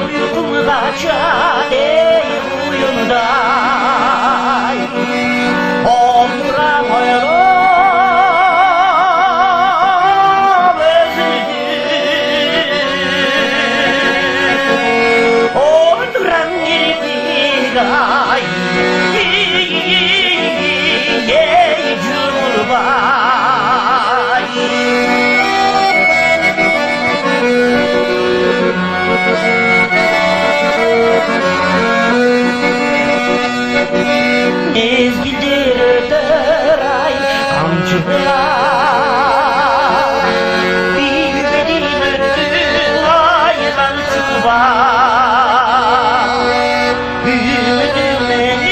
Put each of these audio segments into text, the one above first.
uykum kaçar ey uyumda olduramıyorum özünü olduran bir ay ey Cumhurbaşkanı. Mezgildir öter ay kamçılar bilmedin öttün aylan çıkıbar büyümedin benim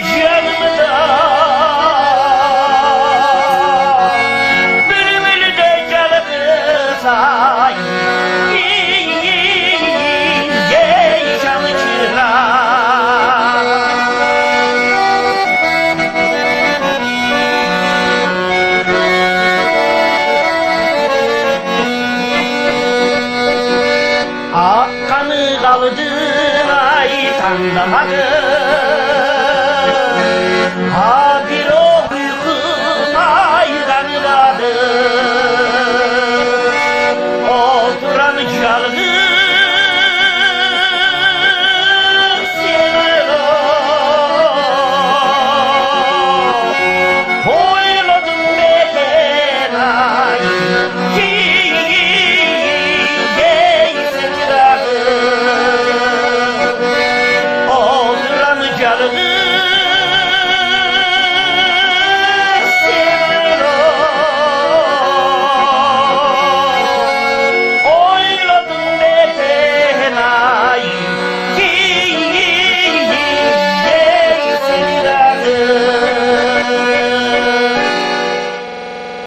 canımda bülbül de canımız ay Akkanı kaldın ay tandamakı ha bir o uykum aydan kadı oturan çalgın sever o oyladım beden ay olduran canını